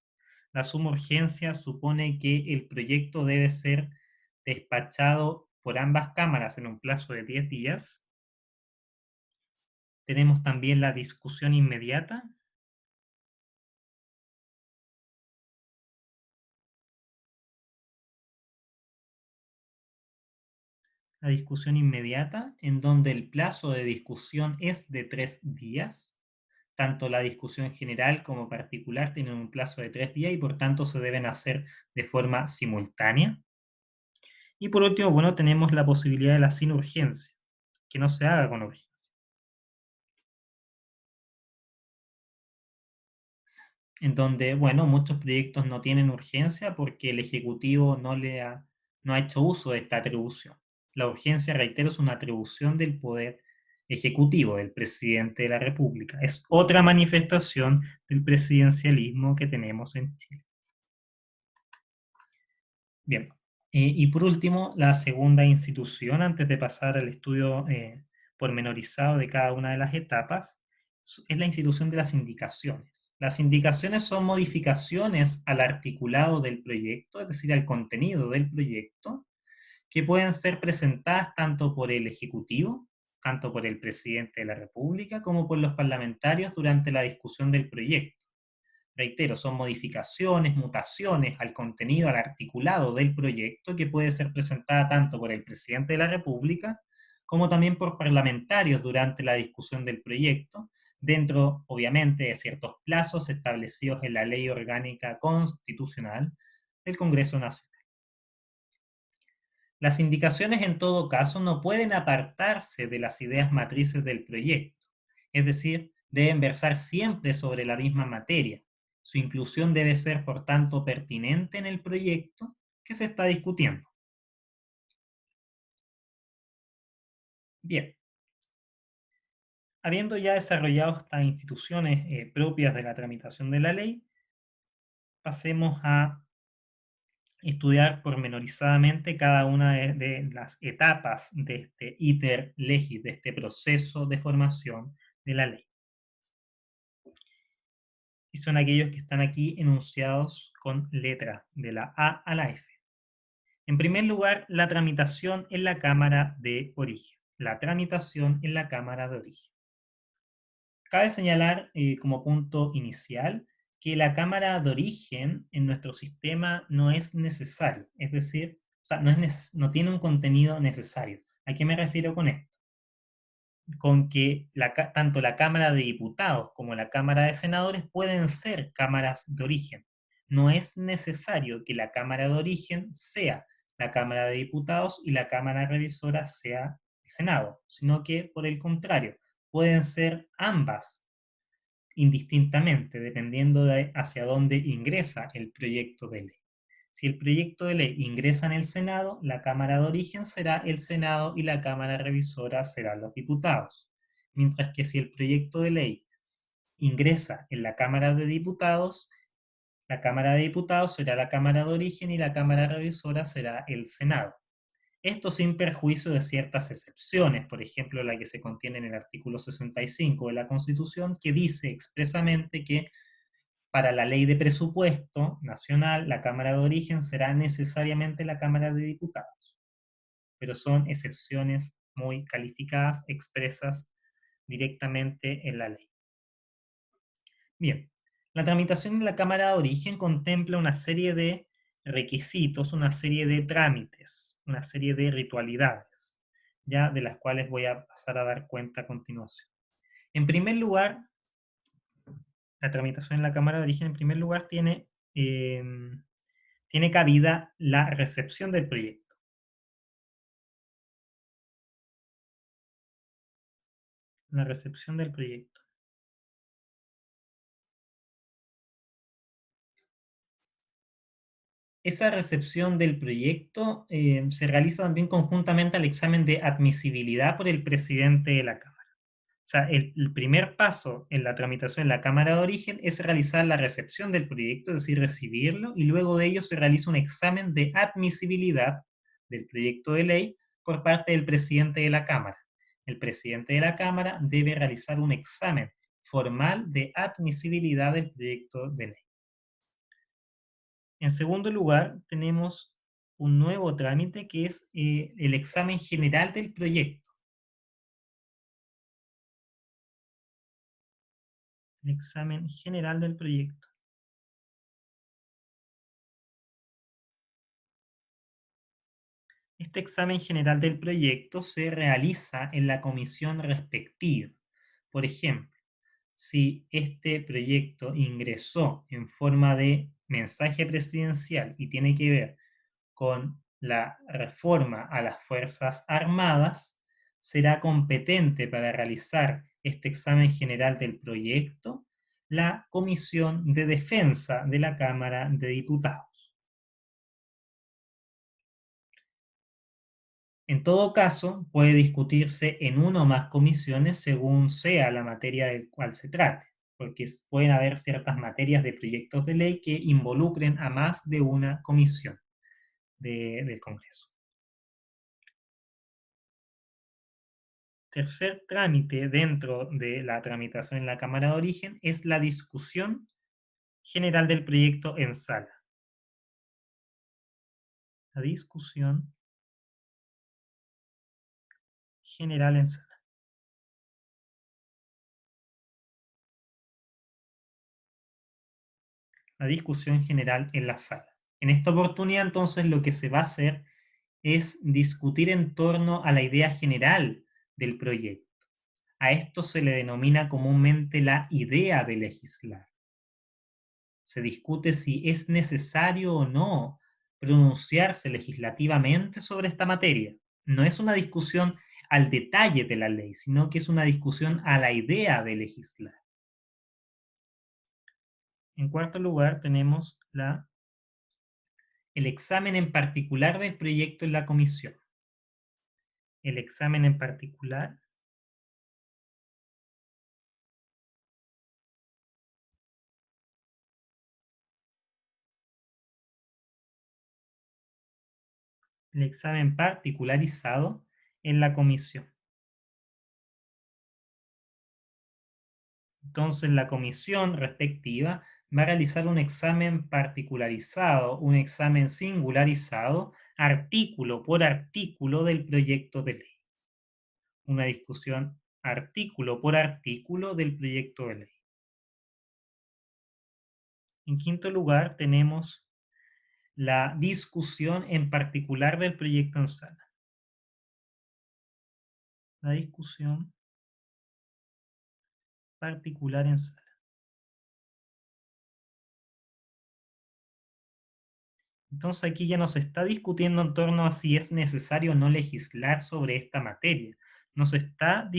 La suma urgencia supone que el proyecto debe ser despachado por ambas cámaras en un plazo de 10 días. Tenemos también la discusión inmediata. La discusión inmediata, en donde el plazo de discusión es de 3 días. Tanto la discusión general como particular tienen un plazo de 3 días y por tanto se deben hacer de forma simultánea. Y por último, bueno, tenemos la posibilidad de la sin urgencia, que no se haga con urgencia, en donde, bueno, muchos proyectos no tienen urgencia porque el Ejecutivo no ha hecho uso de esta atribución. La urgencia, reitero, es una atribución del Poder Ejecutivo, del Presidente de la República. Es otra manifestación del presidencialismo que tenemos en Chile. Bien, y por último, la segunda institución, antes de pasar al estudio pormenorizado de cada una de las etapas, es la institución de las indicaciones. Las indicaciones son modificaciones al articulado del proyecto, es decir, al contenido del proyecto, que pueden ser presentadas tanto por el Ejecutivo, tanto por el presidente de la República, como por los parlamentarios durante la discusión del proyecto. Reitero, son modificaciones, mutaciones al contenido, al articulado del proyecto que puede ser presentada tanto por el presidente de la República como también por parlamentarios durante la discusión del proyecto, dentro, obviamente, de ciertos plazos establecidos en la Ley Orgánica Constitucional del Congreso Nacional. Las indicaciones, en todo caso, no pueden apartarse de las ideas matrices del proyecto, es decir, deben versar siempre sobre la misma materia. Su inclusión debe ser, por tanto, pertinente en el proyecto que se está discutiendo. Bien, habiendo ya desarrollado estas instituciones propias de la tramitación de la ley, pasemos a estudiar pormenorizadamente cada una de las etapas de este iter legis, de este proceso de formación de la ley. Y son aquellos que están aquí enunciados con letra, de la A a la F. En primer lugar, la tramitación en la Cámara de Origen. La tramitación en la Cámara de Origen. Cabe señalar como punto inicial que la Cámara de Origen en nuestro sistema no es necesaria, es decir, o sea, no tiene un contenido necesario. ¿A qué me refiero con esto? Con que tanto la Cámara de Diputados como la Cámara de Senadores pueden ser cámaras de origen. No es necesario que la Cámara de Origen sea la Cámara de Diputados y la Cámara Revisora sea el Senado, sino que, por el contrario, pueden ser ambas indistintamente, dependiendo de hacia dónde ingresa el proyecto de ley. Si el proyecto de ley ingresa en el Senado, la Cámara de Origen será el Senado y la Cámara Revisora serán los diputados. Mientras que si el proyecto de ley ingresa en la Cámara de Diputados, la Cámara de Diputados será la Cámara de Origen y la Cámara Revisora será el Senado. Esto sin perjuicio de ciertas excepciones, por ejemplo, la que se contiene en el artículo 65 de la Constitución, que dice expresamente que para la ley de presupuesto nacional, la Cámara de Origen será necesariamente la Cámara de Diputados, pero son excepciones muy calificadas, expresas directamente en la ley. Bien, la tramitación en la Cámara de Origen contempla una serie de requisitos, una serie de trámites, una serie de ritualidades. ya de las cuales voy a pasar a dar cuenta a continuación. En primer lugar, la tramitación en la Cámara de Origen, en primer lugar, tiene cabida la recepción del proyecto. La recepción del proyecto. Esa recepción del proyecto se realiza también conjuntamente al examen de admisibilidad por el presidente de la Cámara. O sea, el primer paso en la tramitación en la Cámara de Origen es realizar la recepción del proyecto, es decir, recibirlo, y luego de ello se realiza un examen de admisibilidad del proyecto de ley por parte del presidente de la Cámara. El presidente de la Cámara debe realizar un examen formal de admisibilidad del proyecto de ley. En segundo lugar, tenemos un nuevo trámite que es el examen general del proyecto. El examen general del proyecto. Este examen general del proyecto se realiza en la comisión respectiva. Por ejemplo, si este proyecto ingresó en forma de mensaje presidencial y tiene que ver con la reforma a las Fuerzas Armadas, será competente para realizar este examen general del proyecto la Comisión de Defensa de la Cámara de Diputados. En todo caso, puede discutirse en una o más comisiones según sea la materia del cual se trate, porque pueden haber ciertas materias de proyectos de ley que involucren a más de una comisión del Congreso. Tercer trámite dentro de la tramitación en la Cámara de Origen es la discusión general del proyecto en sala. La discusión general en sala. La discusión general en la sala. En esta oportunidad, entonces, lo que se va a hacer es discutir en torno a la idea general del proyecto. A esto se le denomina comúnmente la idea de legislar. Se discute si es necesario o no pronunciarse legislativamente sobre esta materia. No es una discusión al detalle de la ley, sino que es una discusión a la idea de legislar. En cuarto lugar, tenemos el examen en particular del proyecto en la comisión. El examen en particular el examen particularizado en la comisión. Entonces, la comisión respectiva va a realizar un examen particularizado, un examen singularizado, artículo por artículo del proyecto de ley. Una discusión artículo por artículo del proyecto de ley. En quinto lugar, tenemos la discusión en particular del proyecto en sala. La discusión particular en sala. Entonces aquí ya no se está discutiendo en torno a si es necesario o no legislar sobre esta materia. No se está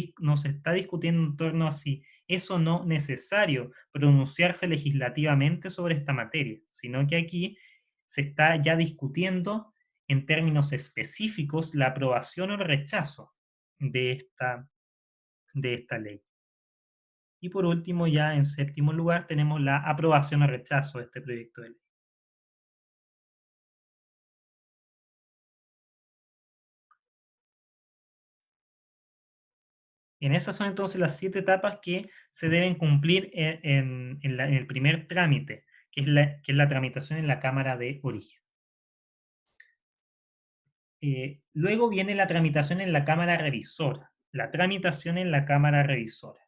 discutiendo en torno a si es o no necesario pronunciarse legislativamente sobre esta materia, sino que aquí se está ya discutiendo en términos específicos la aprobación o el rechazo de esta ley. Y por último, ya en séptimo lugar, tenemos la aprobación o rechazo de este proyecto de ley. En esas son entonces las 7 etapas que se deben cumplir en el primer trámite, que es la tramitación en la Cámara de Origen. Luego viene la tramitación en la Cámara Revisora. La tramitación en la Cámara Revisora.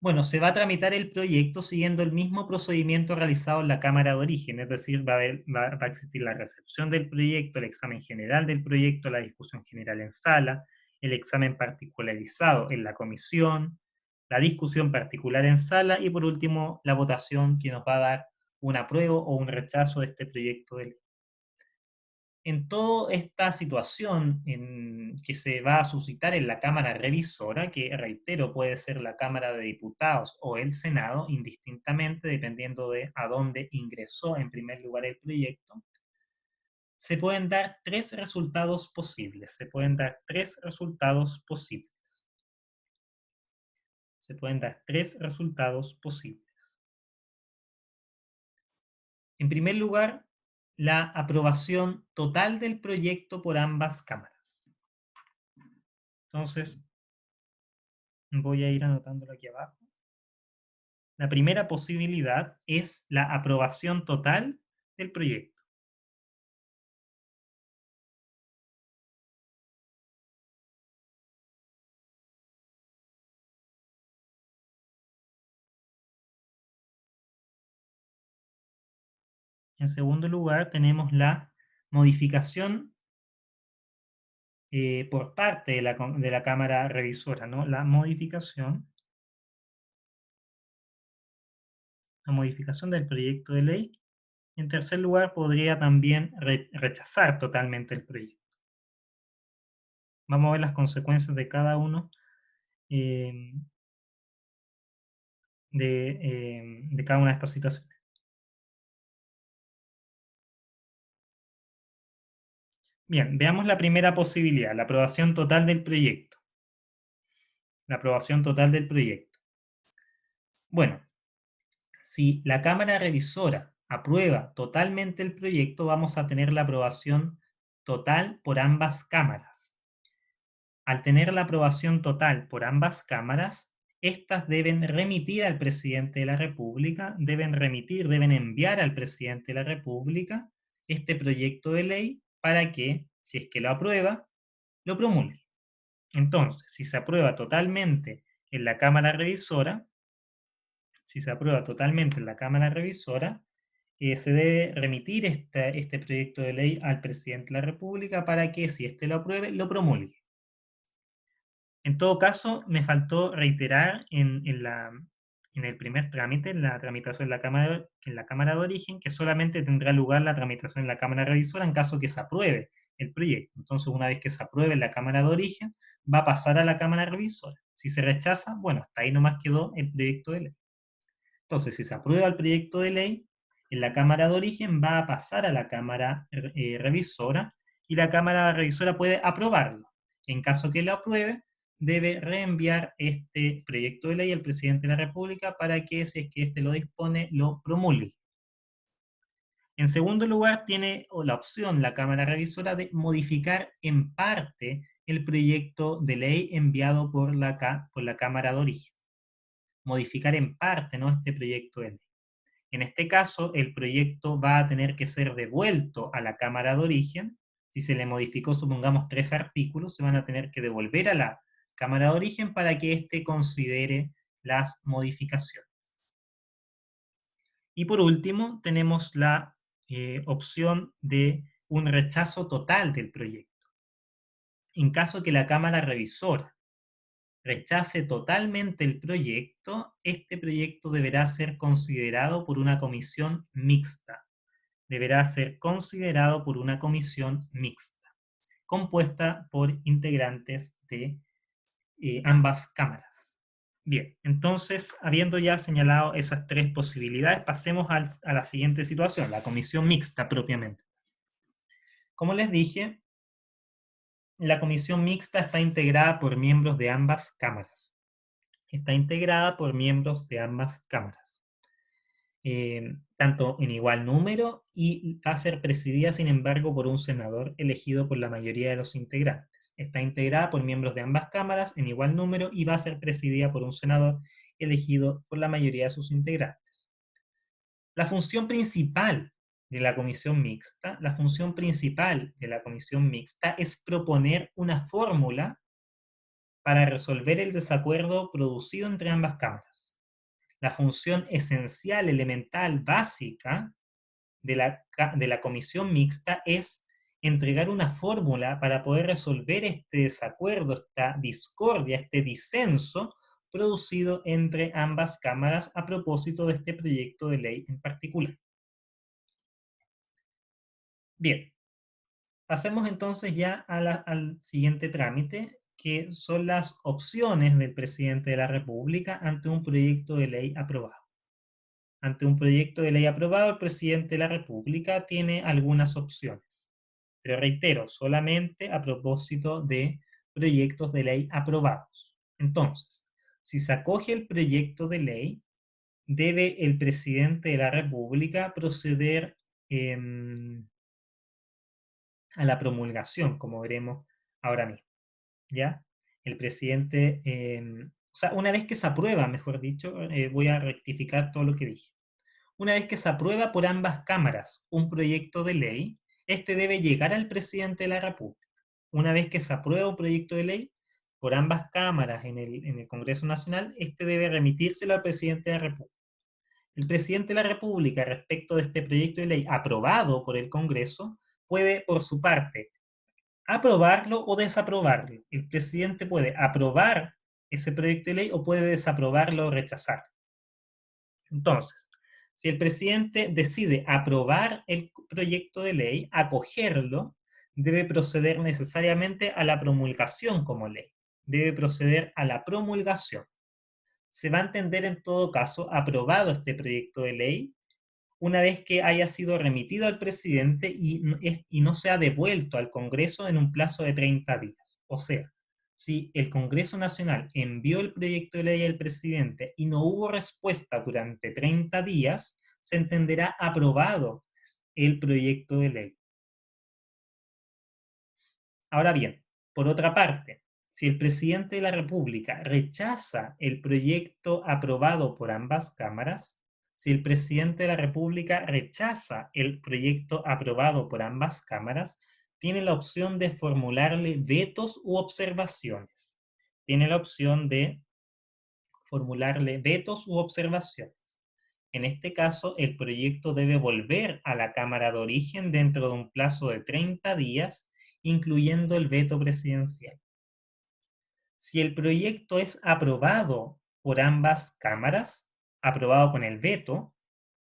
Bueno, se va a tramitar el proyecto siguiendo el mismo procedimiento realizado en la Cámara de Origen, es decir, va a existir la recepción del proyecto, el examen general del proyecto, la discusión general en sala, el examen particularizado en la comisión, la discusión particular en sala y por último la votación que nos va a dar un apruebo o un rechazo de este proyecto de ley. En toda esta situación que se va a suscitar en la Cámara Revisora, que reitero puede ser la Cámara de Diputados o el Senado, indistintamente, dependiendo de a dónde ingresó en primer lugar el proyecto, se pueden dar tres resultados posibles. Se pueden dar tres resultados posibles. Se pueden dar tres resultados posibles. En primer lugar, la aprobación total del proyecto por ambas cámaras. Entonces, voy a ir anotándolo aquí abajo. La primera posibilidad es la aprobación total del proyecto. En segundo lugar, tenemos la modificación por parte de la Cámara Revisora, ¿no? La modificación del proyecto de ley. En tercer lugar, podría también rechazar totalmente el proyecto. Vamos a ver las consecuencias de cada uno eh, de cada una de estas situaciones. Bien, veamos la primera posibilidad, la aprobación total del proyecto. La aprobación total del proyecto. Bueno, si la Cámara Revisora aprueba totalmente el proyecto, vamos a tener la aprobación total por ambas cámaras. Al tener la aprobación total por ambas cámaras, estas deben remitir al presidente de la República, deben enviar al presidente de la República este proyecto de ley para que, si es que lo aprueba, lo promulgue. Entonces, si se aprueba totalmente en la Cámara Revisora, se debe remitir este proyecto de ley al presidente de la República para que, si éste lo apruebe, lo promulgue. En todo caso, me faltó reiterar en el primer trámite, en la tramitación en la Cámara de Origen, que solamente tendrá lugar la tramitación en la Cámara Revisora en caso que se apruebe el proyecto. Entonces, una vez que se apruebe en la Cámara de Origen, va a pasar a la Cámara Revisora. Si se rechaza, bueno, hasta ahí nomás quedó el proyecto de ley. Entonces, si se aprueba el proyecto de ley, en la Cámara de Origen va a pasar a la Cámara Revisora y la Cámara Revisora puede aprobarlo. En caso que lo apruebe, debe reenviar este proyecto de ley al presidente de la República para que, si es que éste lo dispone, lo promulgue. En segundo lugar, tiene la opción la Cámara Revisora de modificar en parte el proyecto de ley enviado por la Cámara de Origen. Modificar en parte, ¿no?, este proyecto de ley. En este caso, el proyecto va a tener que ser devuelto a la Cámara de Origen. Si se le modificó, supongamos, 3 artículos, se van a tener que devolver a la Cámara de Origen para que éste considere las modificaciones. Y por último, tenemos la opción de un rechazo total del proyecto. En caso que la Cámara Revisora rechace totalmente el proyecto, este proyecto deberá ser considerado por una comisión mixta. Deberá ser considerado por una comisión mixta, compuesta por integrantes de ambas cámaras. Bien, entonces, habiendo ya señalado esas tres posibilidades, pasemos a la siguiente situación, la comisión mixta propiamente. Como les dije, la comisión mixta está integrada por miembros de ambas cámaras. Tanto en igual número, y va a ser presidida, sin embargo, por un senador elegido por la mayoría de los integrantes. Está integrada por miembros de ambas cámaras en igual número y va a ser presidida por un senador elegido por la mayoría de sus integrantes. La función principal de la comisión mixta, es proponer una fórmula para resolver el desacuerdo producido entre ambas cámaras. La función esencial, elemental, básica de la comisión mixta es entregar una fórmula para poder resolver este desacuerdo, esta discordia, este disenso producido entre ambas cámaras a propósito de este proyecto de ley en particular. Bien, pasemos entonces ya al siguiente trámite, que son las opciones del presidente de la República ante un proyecto de ley aprobado. Ante un proyecto de ley aprobado, el presidente de la República tiene algunas opciones. Pero reitero, solamente a propósito de proyectos de ley aprobados. Entonces, si se acoge el proyecto de ley, debe el presidente de la República proceder eh, a la promulgación, como veremos ahora mismo. ¿Ya? El presidente, o sea, una vez que se aprueba, mejor dicho, voy a rectificar todo lo que dije. Una vez que se aprueba por ambas cámaras un proyecto de ley, este debe llegar al presidente de la República. Una vez que se aprueba un proyecto de ley por ambas cámaras en el Congreso Nacional, este debe remitírselo al presidente de la República. El presidente de la República, respecto de este proyecto de ley aprobado por el Congreso, puede, por su parte, aprobarlo o desaprobarlo. El presidente puede aprobar ese proyecto de ley o puede desaprobarlo o rechazarlo. Entonces, si el presidente decide aprobar el proyecto de ley, acogerlo, debe proceder necesariamente a la promulgación como ley. Debe proceder a la promulgación. Se va a entender en todo caso aprobado este proyecto de ley una vez que haya sido remitido al presidente y no sea devuelto al Congreso en un plazo de 30 días. O sea, si el Congreso Nacional envió el proyecto de ley al presidente y no hubo respuesta durante 30 días, se entenderá aprobado el proyecto de ley. Ahora bien, por otra parte, si el presidente de la República rechaza el proyecto aprobado por ambas cámaras, si el presidente de la República rechaza el proyecto aprobado por ambas cámaras, tiene la opción de formularle vetos u observaciones. Tiene la opción de formularle vetos u observaciones. En este caso, el proyecto debe volver a la Cámara de Origen dentro de un plazo de 30 días, incluyendo el veto presidencial. Si el proyecto es aprobado por ambas cámaras, aprobado con el veto,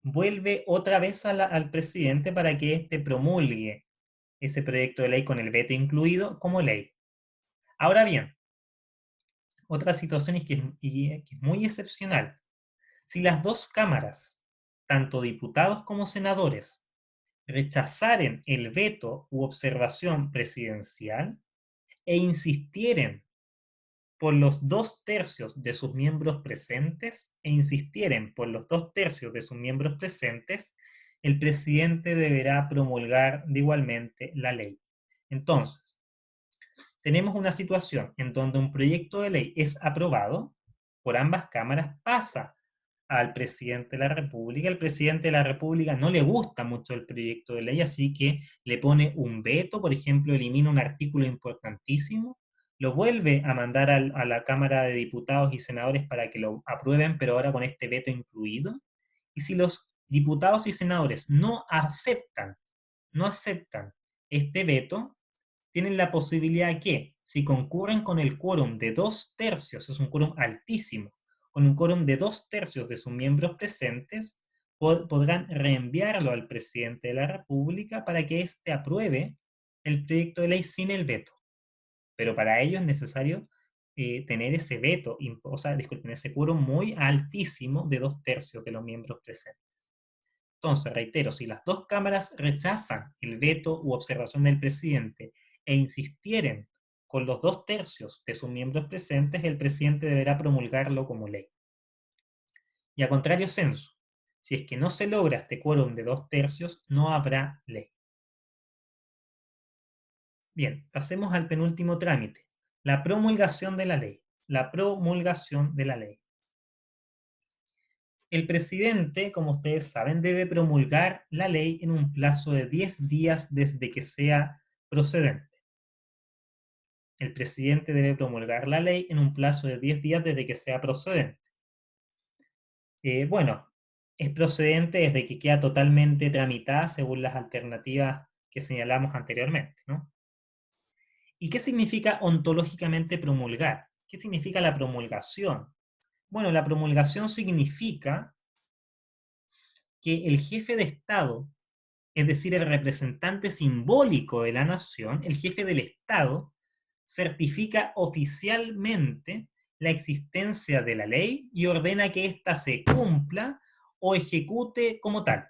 vuelve otra vez al presidente para que éste promulgue ese proyecto de ley con el veto incluido como ley. Ahora bien, otra situación es que es muy excepcional. Si las dos cámaras, tanto diputados como senadores, rechazaren el veto u observación presidencial e insistieren por los 2/3 de sus miembros presentes, el presidente deberá promulgar de igualmente la ley. Entonces, tenemos una situación en donde un proyecto de ley es aprobado por ambas cámaras, pasa al presidente de la República. El presidente de la República no le gusta mucho el proyecto de ley, así que le pone un veto, por ejemplo, elimina un artículo importantísimo, lo vuelve a mandar a la Cámara de Diputados y Senadores para que lo aprueben, pero ahora con este veto incluido. Y si los diputados y senadores no aceptan este veto, tienen la posibilidad que, si concurren con el quórum de 2/3, es un quórum altísimo, con un quórum de 2/3 de sus miembros presentes, podrán reenviarlo al presidente de la República para que éste apruebe el proyecto de ley sin el veto. Pero para ello es necesario tener ese veto, o sea, disculpen, ese quórum muy altísimo de 2/3 de los miembros presentes. Entonces, reitero, si las dos cámaras rechazan el veto u observación del presidente e insistieren con los 2/3 de sus miembros presentes, el presidente deberá promulgarlo como ley. Y a contrario censo, si es que no se logra este quórum de 2/3, no habrá ley. Bien, pasemos al penúltimo trámite, la promulgación de la ley. La promulgación de la ley. El presidente, como ustedes saben, debe promulgar la ley en un plazo de 10 días desde que sea procedente. El presidente debe promulgar la ley en un plazo de 10 días desde que sea procedente. Bueno, es procedente desde que queda totalmente tramitada según las alternativas que señalamos anteriormente, ¿no? ¿Y qué significa ontológicamente promulgar? ¿Qué significa la promulgación? Bueno, la promulgación significa que el jefe de Estado, es decir, el representante simbólico de la nación, el jefe del Estado, certifica oficialmente la existencia de la ley y ordena que ésta se cumpla o ejecute como tal.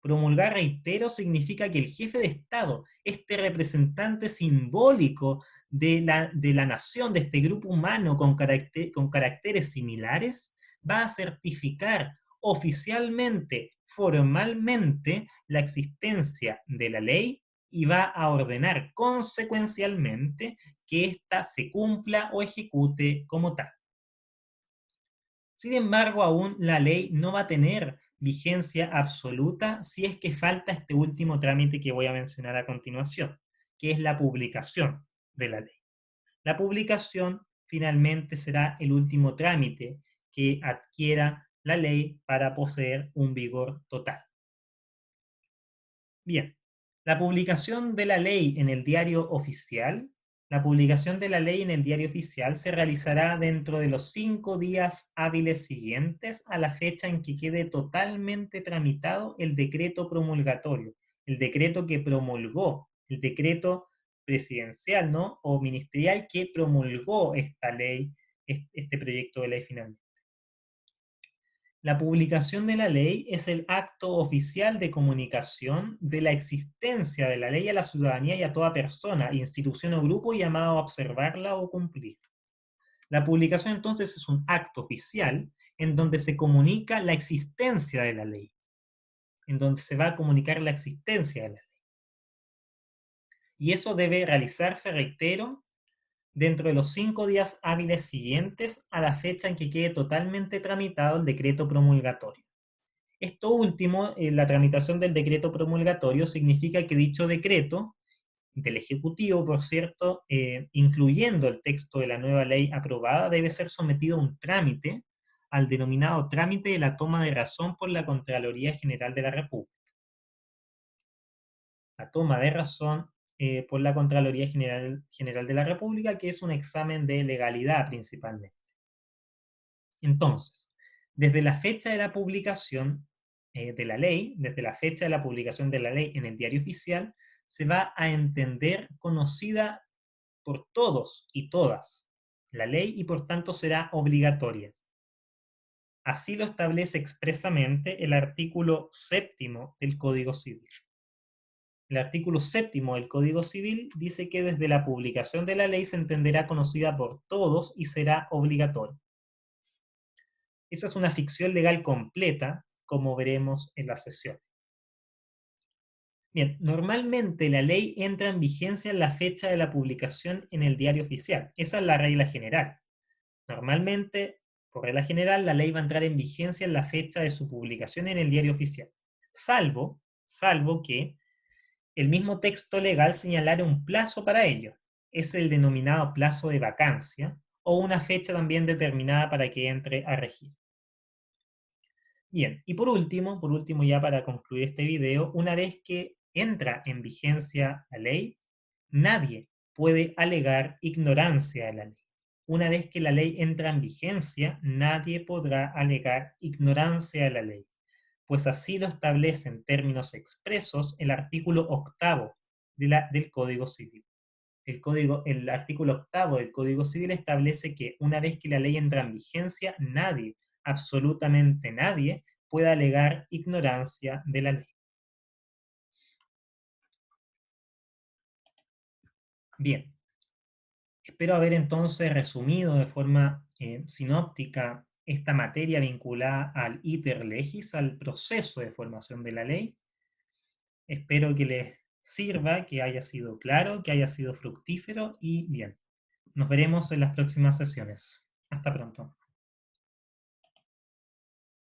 Promulgar, reitero, significa que el jefe de Estado, este representante simbólico de la nación, de este grupo humano con caracteres similares, va a certificar oficialmente, formalmente, la existencia de la ley y va a ordenar consecuencialmente que ésta se cumpla o ejecute como tal. Sin embargo, aún la ley no va a tener vigencia absoluta si es que falta este último trámite que voy a mencionar a continuación, que es la publicación de la ley. La publicación finalmente será el último trámite que adquiera la ley para poseer un vigor total. Bien, la publicación de la ley en el diario oficial. La publicación de la ley en el diario oficial se realizará dentro de los 5 días hábiles siguientes a la fecha en que quede totalmente tramitado el decreto promulgatorio, el decreto que promulgó, el decreto presidencial, ¿no? O ministerial que promulgó esta ley, este proyecto de ley finalmente. La publicación de la ley es el acto oficial de comunicación de la existencia de la ley a la ciudadanía y a toda persona, institución o grupo llamado a observarla o cumplir. La publicación entonces es un acto oficial en donde se comunica la existencia de la ley, en donde se va a comunicar la existencia de la ley. Y eso debe realizarse, reitero, dentro de los 5 días hábiles siguientes a la fecha en que quede totalmente tramitado el decreto promulgatorio. Esto último, la tramitación del decreto promulgatorio, significa que dicho decreto del Ejecutivo, por cierto, incluyendo el texto de la nueva ley aprobada, debe ser sometido a un trámite, al denominado trámite de la toma de razón por la Contraloría General de la República. La toma de razón por la Contraloría General de la República, que es un examen de legalidad principalmente. Entonces, desde la fecha de la publicación de la ley, desde la fecha de la publicación de la ley en el diario oficial, se va a entender conocida por todos y todas la ley y por tanto será obligatoria. Así lo establece expresamente el artículo 7º del Código Civil. El artículo 7º del Código Civil dice que desde la publicación de la ley se entenderá conocida por todos y será obligatoria. Esa es una ficción legal completa, como veremos en la sesión. Bien, normalmente la ley entra en vigencia en la fecha de la publicación en el diario oficial. Esa es la regla general. Normalmente, por regla general, la ley va a entrar en vigencia en la fecha de su publicación en el diario oficial. Salvo que el mismo texto legal señalara un plazo para ello. Es el denominado plazo de vacancia o una fecha también determinada para que entre a regir. Bien, y por último ya para concluir este video, una vez que entra en vigencia la ley, nadie puede alegar ignorancia de la ley. Una vez que la ley entra en vigencia, nadie podrá alegar ignorancia de la ley, pues así lo establece en términos expresos el artículo 8º del Código Civil. El artículo 8º del Código Civil establece que una vez que la ley entra en vigencia, nadie, absolutamente nadie, puede alegar ignorancia de la ley. Bien, espero haber entonces resumido de forma sinóptica esta materia vinculada al iter legis, al proceso de formación de la ley. Espero que les sirva, que haya sido claro, que haya sido fructífero y bien. Nos veremos en las próximas sesiones. Hasta pronto.